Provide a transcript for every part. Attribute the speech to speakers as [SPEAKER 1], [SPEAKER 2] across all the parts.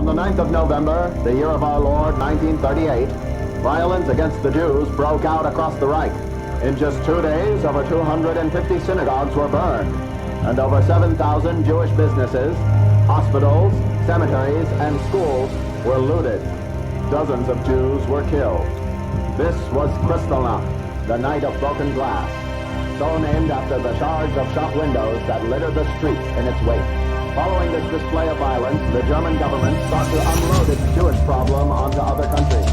[SPEAKER 1] On the 9th of November, the year of our Lord, 1938, violence against the Jews broke out across the Reich. In just 2 days, over 250 synagogues were burned, and over 7,000 Jewish businesses, hospitals, cemeteries, and schools were looted. Dozens of Jews were killed. This was Kristallnacht, the night of broken glass, so named after the shards of shop windows that littered the streets in its wake. Following this display of violence, the German government sought to unload its Jewish problem onto other countries.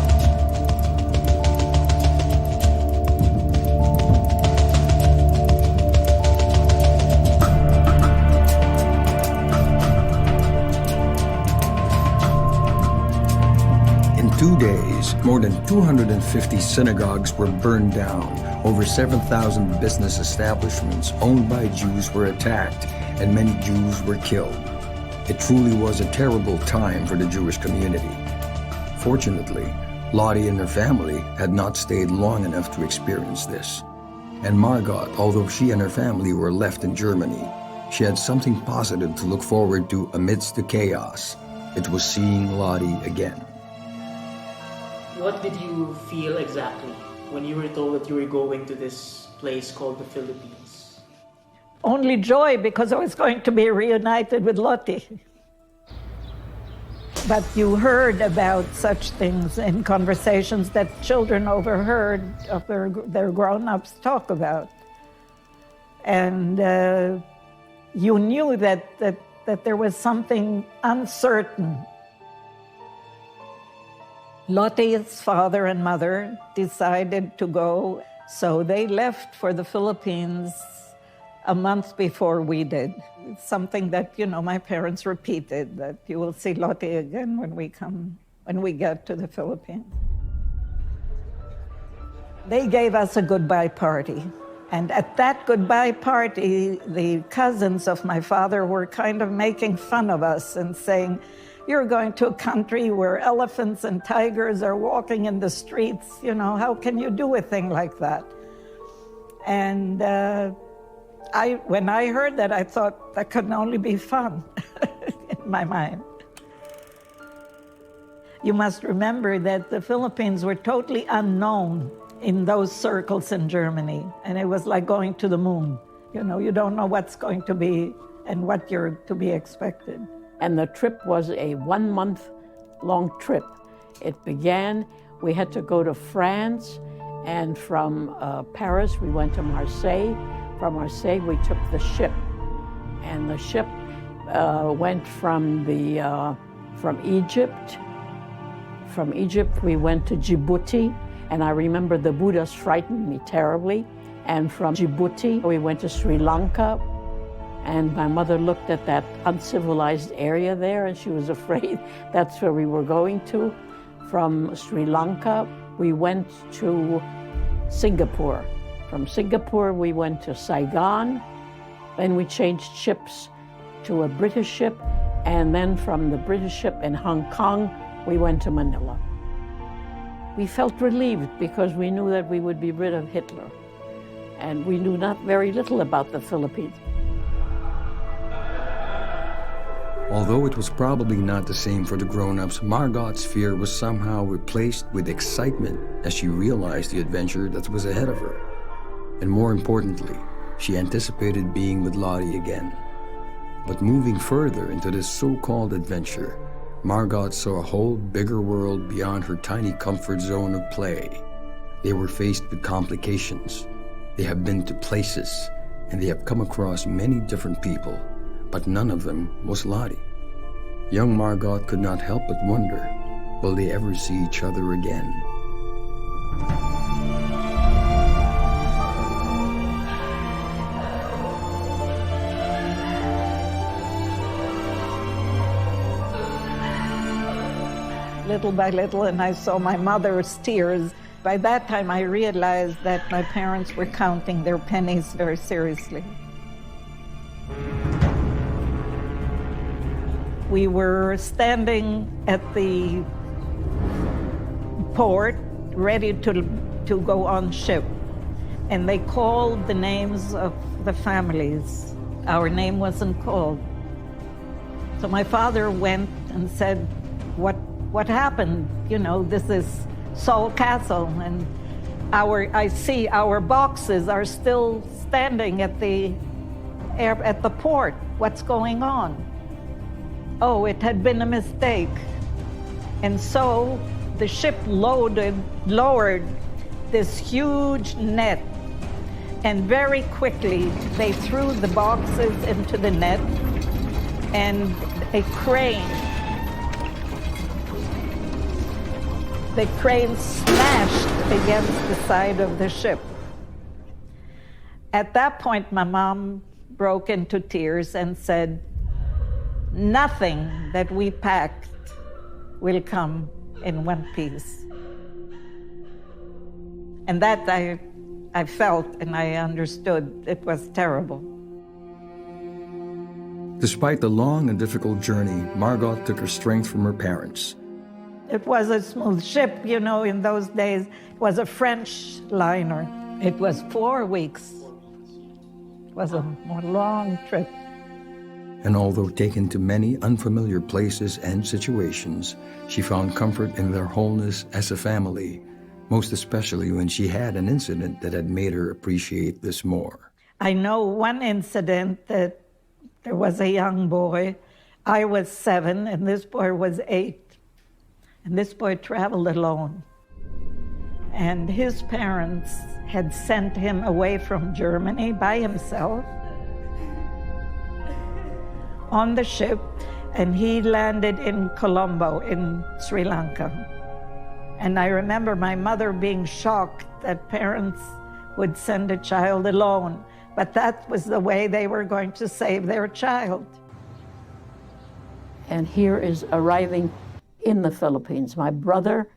[SPEAKER 2] In 2 days, more than 250 synagogues were burned down. Over 7,000 business establishments owned by Jews were attacked, and many Jews were killed. It truly was a terrible time for the Jewish community. Fortunately, Lottie and her family had not stayed long enough to experience this. And Margot, although she and her family were left in Germany, she had something positive to look forward to amidst the chaos. It was seeing Lottie again.
[SPEAKER 3] What did you feel exactly when you were told that you were going to this place called the Philippines?
[SPEAKER 4] Only joy, because I was going to be reunited with Lottie. But you heard about such things in conversations that children overheard of their grown-ups talk about. And you knew that there was something uncertain. Lottie's father and mother decided to go, so they left for the Philippines a month before we did. It's something that, my parents repeated, that you will see Lottie again when we get to the Philippines. They gave us a goodbye party. And at that goodbye party, the cousins of my father were kind of making fun of us and saying, "You're going to a country where elephants and tigers are walking in the streets. How can you do a thing like that?" And when I heard that, I thought that could only be fun in my mind. You must remember that the Philippines were totally unknown in those circles in Germany, and it was like going to the moon. You don't know what's going to be and what you're to be expected.
[SPEAKER 5] And the trip was a 1-month-long trip. It began, we had to go to France, and from Paris we went to Marseille. From Marseille we took the ship, and the ship went from Egypt. From Egypt we went to Djibouti, and I remember the Buddhas frightened me terribly. And from Djibouti we went to Sri Lanka. And my mother looked at that uncivilized area there, and she was afraid that's where we were going to. From Sri Lanka, we went to Singapore. From Singapore, we went to Saigon. Then we changed ships to a British ship. And then from the British ship in Hong Kong, we went to Manila. We felt relieved because we knew that we would be rid of Hitler. And we knew not very little about the Philippines.
[SPEAKER 2] Although it was probably not the same for the grown-ups, Margot's fear was somehow replaced with excitement as she realized the adventure that was ahead of her. And more importantly, she anticipated being with Lottie again. But moving further into this so-called adventure, Margot saw a whole bigger world beyond her tiny comfort zone of play. They were faced with complications. They have been to places, and they have come across many different people, but none of them was Lottie. Young Margot could not help but wonder, will they ever see each other again?
[SPEAKER 4] Little by little, and I saw my mother's tears. By that time, I realized that my parents were counting their pennies very seriously. We were standing at the port, ready to go on ship, and they called the names of the families. Our name wasn't called. So my father went and said, what happened? You know, this is Seoul Castle, and I see our boxes are still standing at the port. What's going on? Oh, it had been a mistake. And so the ship lowered this huge net, and very quickly they threw the boxes into the net, and the crane smashed against the side of the ship. At that point, my mom broke into tears and said, "Nothing that we packed will come in one piece." And that I felt and I understood. It was terrible.
[SPEAKER 2] Despite the long and difficult journey, Margot took her strength from her parents.
[SPEAKER 4] It was a smooth ship, you know, in those days. It was a French liner. It was 4 weeks. It was a long trip.
[SPEAKER 2] And although taken to many unfamiliar places and situations, she found comfort in their wholeness as a family, most especially when she had an incident that had made her appreciate this more.
[SPEAKER 4] I know one incident that there was a young boy. I was 7 and this boy was 8. And this boy traveled alone. And his parents had sent him away from Germany by himself on the ship, and he landed in Colombo in Sri Lanka. And I remember my mother being shocked that parents would send a child alone, but that was the way they were going to save their child.
[SPEAKER 5] And here is arriving in the Philippines, my brother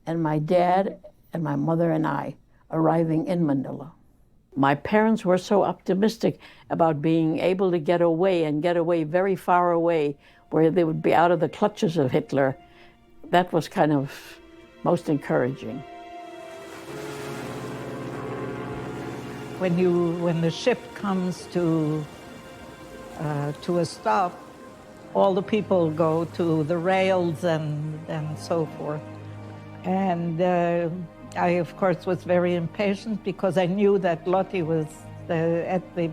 [SPEAKER 5] and my dad and my mother and I arriving in Manila. My parents were so optimistic about being able to get away and get away very far away where they would be out of the clutches of Hitler. That was kind of most encouraging.
[SPEAKER 4] When the ship comes to a stop, all the people go to the rails and so forth. And I, of course, was very impatient because I knew that Lottie was at the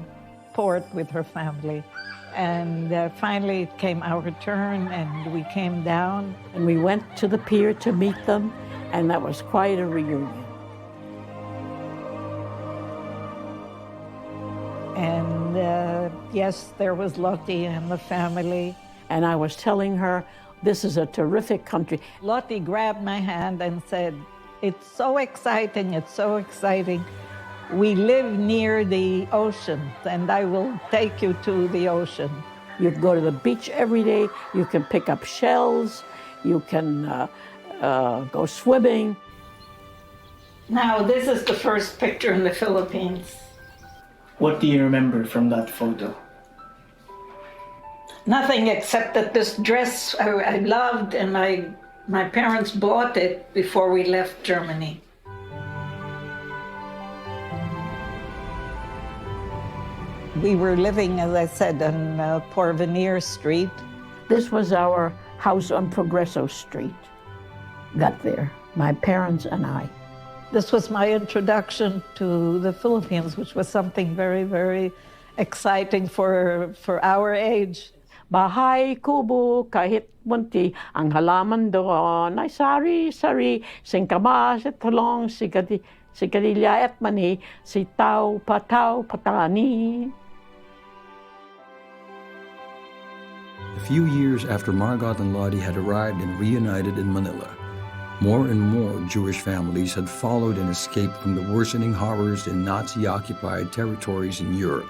[SPEAKER 4] port with her family. And finally it came our turn and we came down.
[SPEAKER 5] And we went to the pier to meet them, and that was quite a reunion.
[SPEAKER 4] And yes, there was Lottie and the family.
[SPEAKER 5] And I was telling her, this is a terrific country.
[SPEAKER 4] Lottie grabbed my hand and said, "It's so exciting, it's so exciting. We live near the ocean, and I will take you to the ocean."
[SPEAKER 5] You'd go to the beach every day, you can pick up shells, you can go swimming.
[SPEAKER 4] Now, this is the first picture in the Philippines.
[SPEAKER 3] What do you remember from that photo?
[SPEAKER 4] Nothing except that this dress I loved, and my parents bought it before we left Germany. We were living, as I said, on Porvenir Street.
[SPEAKER 5] This was our house on Progreso Street. Got there, my parents and I.
[SPEAKER 4] This was my introduction to the Philippines, which was something very, very exciting for our age.
[SPEAKER 5] Bahay kubo kahit munti, ang halaman doon ay sari-sari, singkamas at talong, sikadilya at mani, sitaw patani.
[SPEAKER 2] A few years after Margot and Lottie had arrived and reunited in Manila, more and more Jewish families had followed and escaped from the worsening horrors in Nazi-occupied territories in Europe.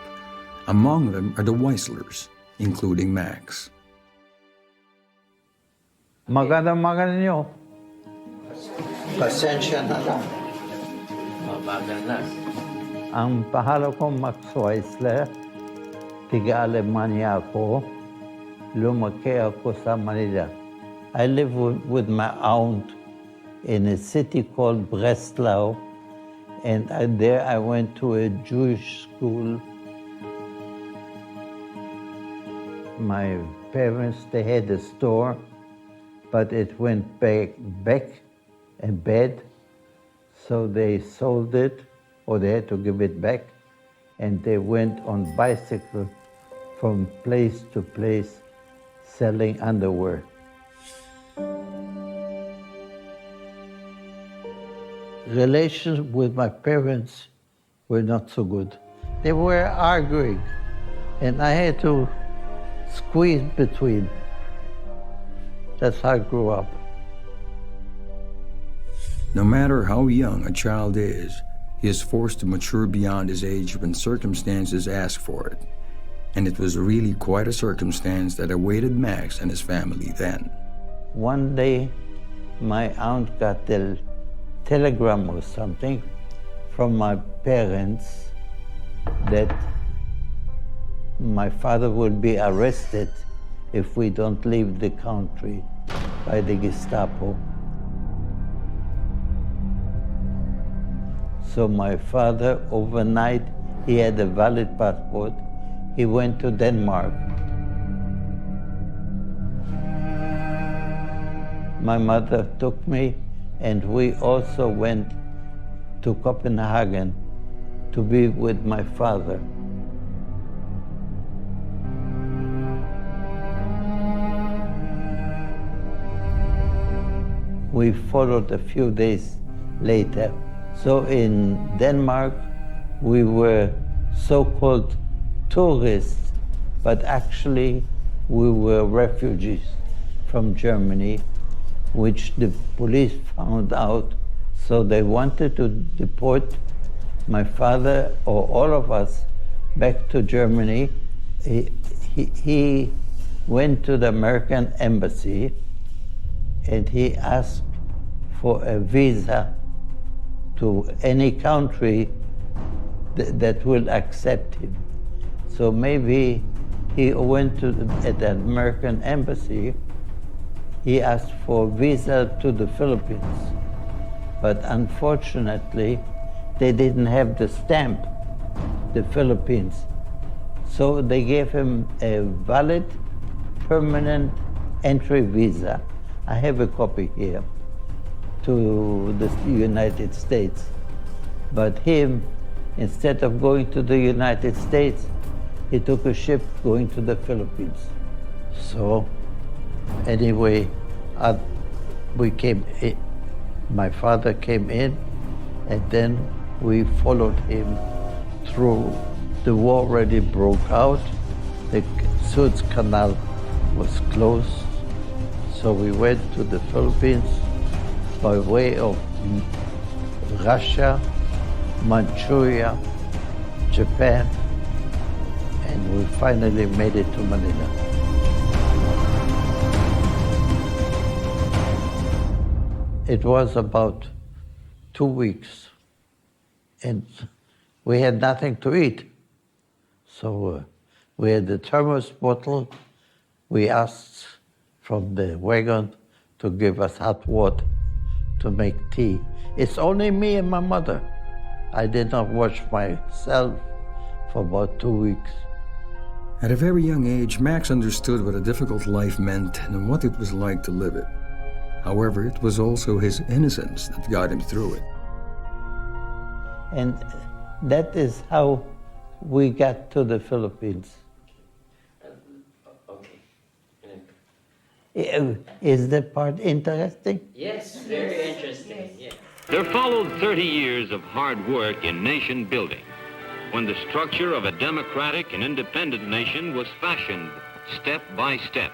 [SPEAKER 2] Among them are the Weislers, including Max.
[SPEAKER 6] Magandang nyo. Pasensya na lang. Ang pahalo ko Max Weisler, tiga-Alemanya ako. Lumaki ako sa Manila. I live with my aunt in a city called Breslau, and there I went to a Jewish school. My parents, they had a store but it went back and bad, so they sold it, or they had to give it back, and they went on bicycle from place to place selling underwear. Relations with my parents were not so good. They were arguing, and I had to squeeze between. That's how I grew up.
[SPEAKER 2] No matter how young a child is, he is forced to mature beyond his age when circumstances ask for it. And it was really quite a circumstance that awaited Max and his family then.
[SPEAKER 6] One day, my aunt got a telegram or something from my parents that my father will be arrested if we don't leave the country by the Gestapo. So my father, overnight, he had a valid passport. He went to Denmark. My mother took me, and we also went to Copenhagen to be with my father. We followed a few days later. So in Denmark, we were so-called tourists, but actually we were refugees from Germany, which the police found out. So they wanted to deport my father or all of us back to Germany. He went to the American embassy and he asked for a visa to any country that will accept him. So maybe he went to at the American embassy, he asked for a visa to the Philippines. But unfortunately, they didn't have the stamp, the Philippines. So they gave him a valid, permanent entry visa. I have a copy here, to the United States. But him, instead of going to the United States, he took a ship going to the Philippines. So anyway, we came in, my father came in, and then we followed him through. The war already broke out. The Suez Canal was closed. So we went to the Philippines by way of Russia, Manchuria, Japan, and we finally made it to Manila. It was about 2 weeks, and we had nothing to eat. So we had the thermos bottle. We asked from the wagon to give us hot water to make tea. It's only me and my mother. I did not wash myself for about 2 weeks.
[SPEAKER 2] At a very young age, Max understood what a difficult life meant and what it was like to live it. However, it was also his innocence that got him through it.
[SPEAKER 6] And that is how we got to the Philippines. Is that part interesting?
[SPEAKER 7] Yes, very interesting. Yes.
[SPEAKER 8] There followed 30 years of hard work in nation building, when the structure of a democratic and independent nation was fashioned step by step.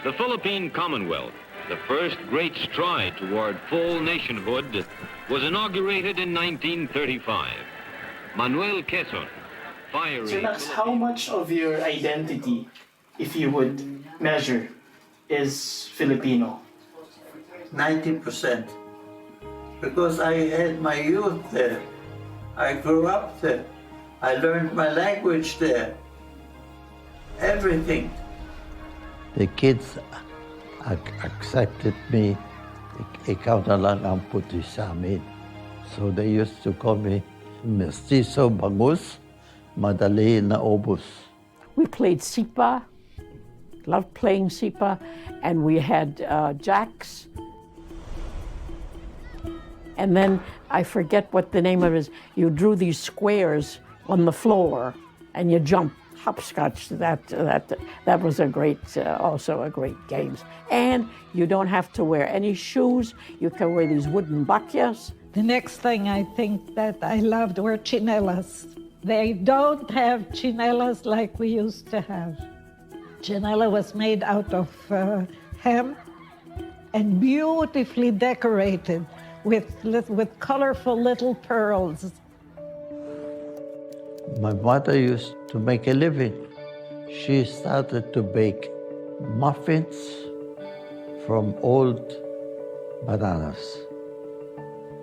[SPEAKER 8] The Philippine Commonwealth, the first great stride toward full nationhood, was inaugurated in 1935. Manuel Quezon, fiery...
[SPEAKER 3] Sir Max, how much of your identity, if you would measure, is Filipino?
[SPEAKER 6] 90%. Because I had my youth there. I grew up there. I learned my language there. Everything. The kids accepted me. Ikaw na lang ang puti sa amin. So they used to call me Mestizo Bangus, Madali na Obus.
[SPEAKER 5] We played sipa, loved playing sipa, and we had jacks. And then I forget what the name of it is. You drew these squares on the floor, and you jump hopscotch. That was a great, also a great game. And you don't have to wear any shoes. You can wear these wooden bakyas.
[SPEAKER 4] The next thing I think that I loved were chinelas. They don't have chinelas like we used to have. Chinela was made out of hemp and beautifully decorated with colorful little pearls.
[SPEAKER 6] My mother used to make a living. She started to bake muffins from old bananas,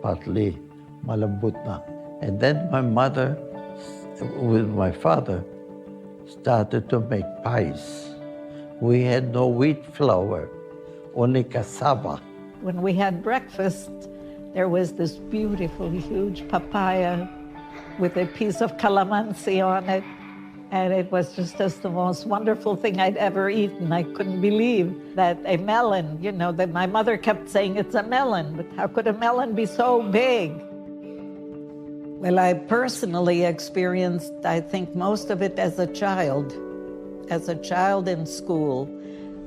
[SPEAKER 6] partly malambut na. And then my mother, with my father, started to make pies. We had no wheat flour, only cassava.
[SPEAKER 4] When we had breakfast, there was this beautiful, huge papaya with a piece of calamansi on it. And it was just the most wonderful thing I'd ever eaten. I couldn't believe that a melon, that my mother kept saying it's a melon, but how could a melon be so big? Well, I personally experienced, I think, most of it as a child in school,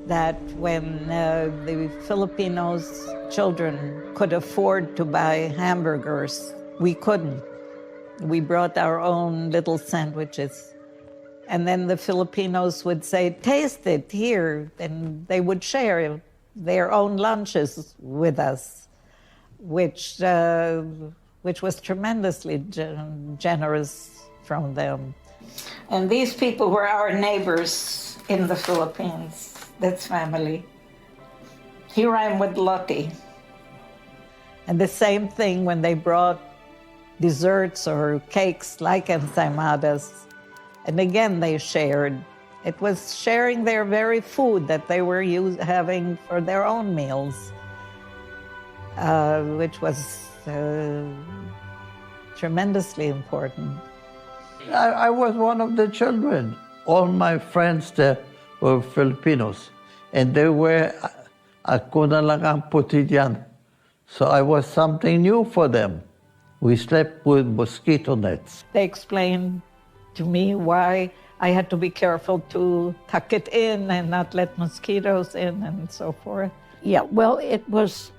[SPEAKER 4] that when the Filipinos children could afford to buy hamburgers, we couldn't. We brought our own little sandwiches. And then the Filipinos would say, taste it here. And they would share their own lunches with us, which was tremendously generous from them. And these people were our neighbors in the Philippines. That's family. Here I am with Lottie. And the same thing when they brought desserts or cakes like ensaimadas. And again, they shared. It was sharing their very food that they were having for their own meals, which was tremendously important.
[SPEAKER 6] I was one of the children. All my friends there were Filipinos, and they were, ako na lang ang puti diyan. So I was something new for them. We slept with mosquito nets.
[SPEAKER 4] They explained to me why I had to be careful to tuck it in and not let mosquitoes in and so forth.
[SPEAKER 5] Yeah, well, it was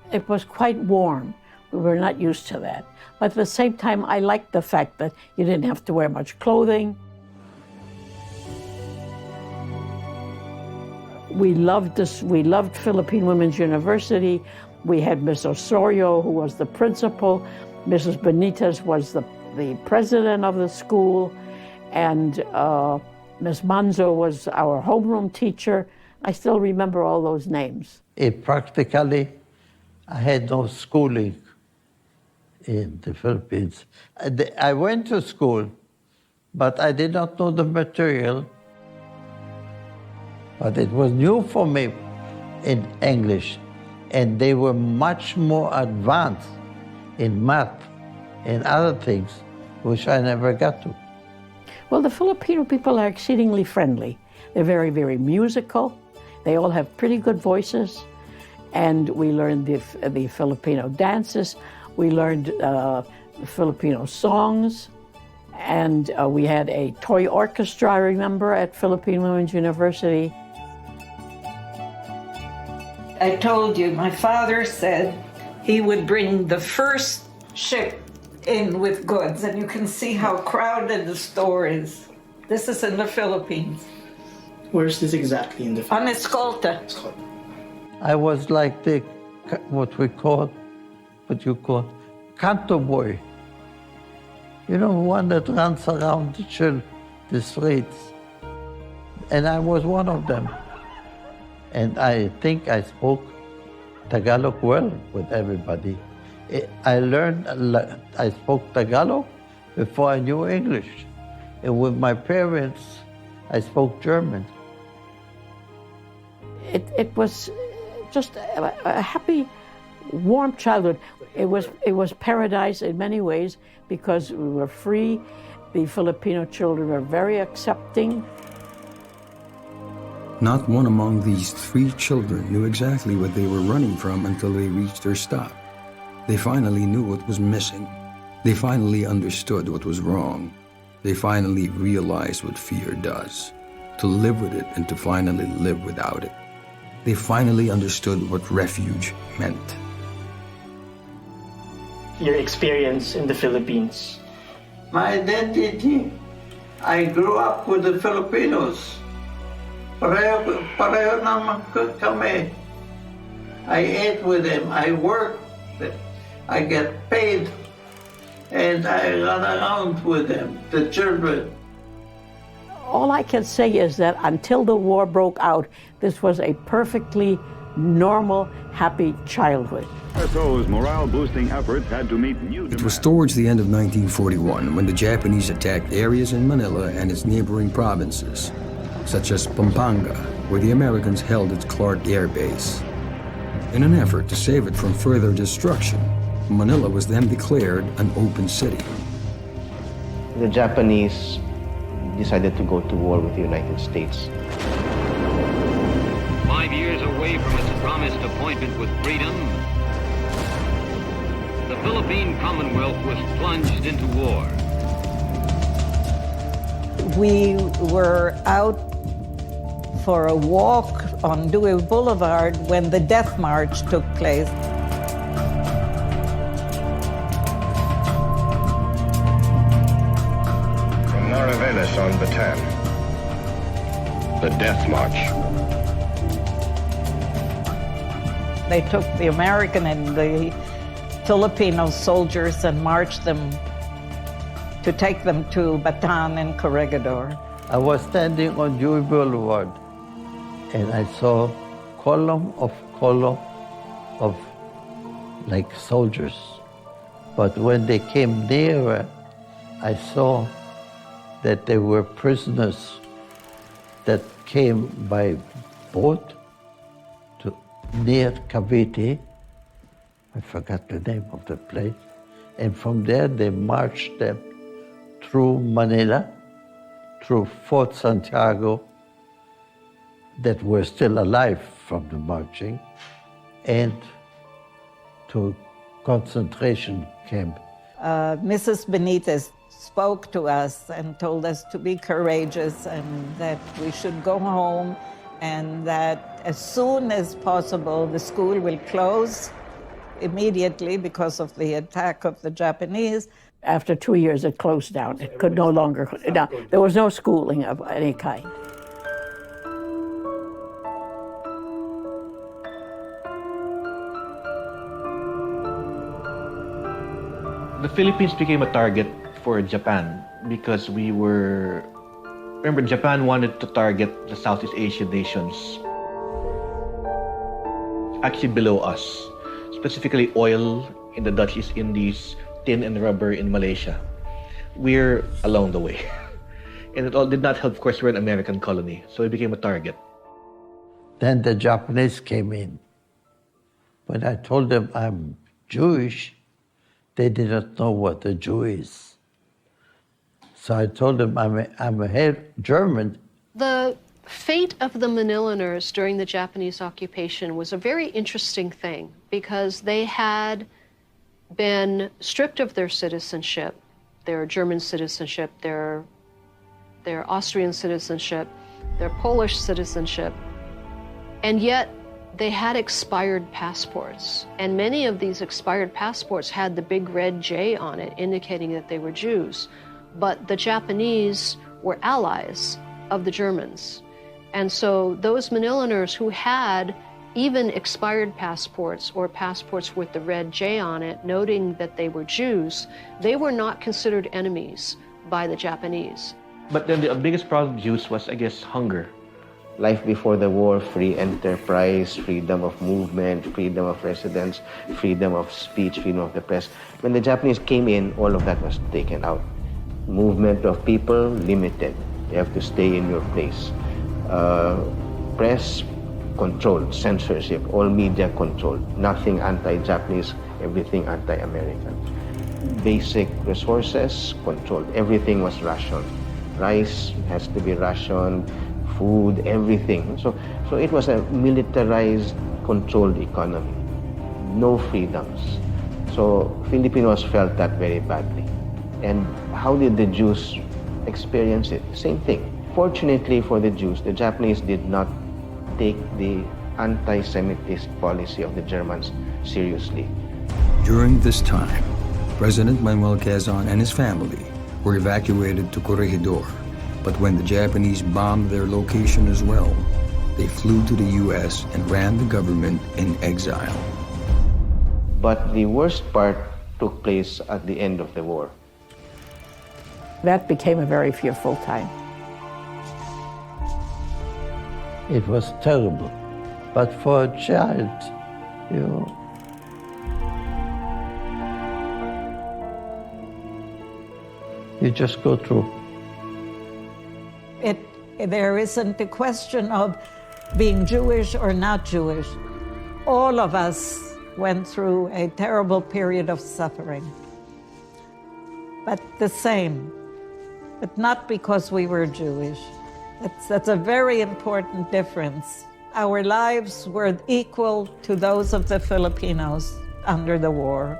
[SPEAKER 5] quite warm. We were not used to that. But at the same time, I liked the fact that you didn't have to wear much clothing. We loved this. We loved Philippine Women's University. We had Miss Osorio, who was the principal. Mrs. Benitez was the president of the school. And Ms. Manzo was our homeroom teacher. I still remember all those names.
[SPEAKER 6] Practically, I had no schooling in the Philippines. I went to school, but I did not know the material. But it was new for me in English, and they were much more advanced in math and other things, which I never got to.
[SPEAKER 5] Well, the Filipino people are exceedingly friendly. They're very, very musical. They all have pretty good voices. And we learned the Filipino dances. We learned Filipino songs. And we had a toy orchestra, I remember, at Philippine Women's University.
[SPEAKER 4] I told you, my father said he would bring the first ship in with goods, and you can see how crowded the store is. This is in the Philippines.
[SPEAKER 3] Where is this exactly in the
[SPEAKER 4] On Escolta.
[SPEAKER 6] I was like what you call, canto boy. You know, one that runs around the streets. And I was one of them. And I think I spoke Tagalog well with everybody. I spoke Tagalog before I knew English. And with my parents, I spoke German.
[SPEAKER 5] It was just a happy, warm childhood. It was paradise in many ways because we were free. The Filipino children were very accepting.
[SPEAKER 2] Not one among these 3 children knew exactly what they were running from until they reached their stop. They finally knew what was missing. They finally understood what was wrong. They finally realized what fear does, to live with it and to finally live without it. They finally understood what refuge meant.
[SPEAKER 3] Your experience in the Philippines.
[SPEAKER 6] My identity, I grew up with the Filipinos. Pareho naman kami. I ate with them, I worked, I get paid, and I run around with them, the children.
[SPEAKER 5] All I can say is that until the war broke out, this was a perfectly normal, happy childhood.
[SPEAKER 9] USO's morale-boosting efforts had to meet new
[SPEAKER 2] It was towards the end of 1941 when the Japanese attacked areas in Manila and its neighboring provinces, such as Pampanga, where the Americans held its Clark Air Base. In an effort to save it from further destruction, Manila was then declared an open city.
[SPEAKER 10] The Japanese decided to go to war with the United States.
[SPEAKER 8] 5 years away from its promised appointment with freedom, the Philippine Commonwealth was plunged into war.
[SPEAKER 4] We were out for a walk on Dewey Boulevard when the Death March took place.
[SPEAKER 1] From Mariveles on Bataan. The Death March.
[SPEAKER 4] They took the American and the Filipino soldiers and marched them to take them to Bataan and Corregidor.
[SPEAKER 6] I was standing on Dewey Boulevard, and I saw column of like soldiers. But when they came nearer, I saw that they were prisoners that came by boat to near Cavite. I forgot the name of the place. And from there, they marched them through Manila, through Fort Santiago, that were still alive from the marching, and to concentration camp.
[SPEAKER 4] Mrs. Benitez spoke to us and told us to be courageous and that we should go home and that as soon as possible the school will close immediately because of the attack of the Japanese.
[SPEAKER 5] After 2 years, it closed down. It could no longer, there was no schooling of any kind.
[SPEAKER 11] The Philippines became a target for Japan because remember, Japan wanted to target the Southeast Asian nations actually below us, specifically oil in the Dutch East Indies, tin and rubber in Malaysia. We're along the way. And it all did not help, of course, we're an American colony, so it became a target.
[SPEAKER 6] Then the Japanese came in. When I told them I'm Jewish, they did not know what a Jew is. So I told them I'm a German.
[SPEAKER 12] The fate of the Manilaners during the Japanese occupation was a very interesting thing because they had been stripped of their citizenship, their German citizenship, their Austrian citizenship, their Polish citizenship, and yet they had expired passports. And many of these expired passports had the big red J on it, indicating that they were Jews. But the Japanese were allies of the Germans. And so those Manilaners who had even expired passports or passports with the red J on it, noting that they were Jews, they were not considered enemies by the Japanese.
[SPEAKER 11] But then the biggest problem of Jews was, I guess, hunger.
[SPEAKER 10] Life before the war, free enterprise, freedom of movement, freedom of residence, freedom of speech, freedom of the press. When the Japanese came in, all of that was taken out. Movement of people, limited. You have to stay in your place. Press, controlled. Censorship, all media controlled. Nothing anti-Japanese, everything anti-American. Basic resources, controlled. Everything was rationed. Rice has to be rationed. food, everything. So it was a militarized, controlled economy. No freedoms. So Filipinos felt that very badly. And how did the Jews experience it? Same thing. Fortunately for the Jews, the Japanese did not take the anti-Semitist policy of the Germans seriously.
[SPEAKER 2] During this time, President Manuel Quezon and his family were evacuated to Corregidor. But when the Japanese bombed their location as well, they flew to the U.S. and ran the government in exile.
[SPEAKER 10] But the worst part took place at the end of the war.
[SPEAKER 5] That became a very fearful time.
[SPEAKER 6] It was terrible. But for a child, you just go through.
[SPEAKER 4] There isn't a question of being Jewish or not Jewish. All of us went through a terrible period of suffering. But the same, but not because we were Jewish. That's a very important difference. Our lives were equal to those of the Filipinos under the war.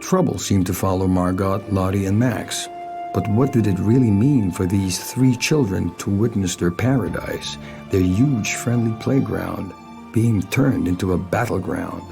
[SPEAKER 2] Trouble seemed to follow Margot, Lottie, and Max. But what did it really mean for these three children to witness their paradise, their huge friendly playground, being turned into a battleground?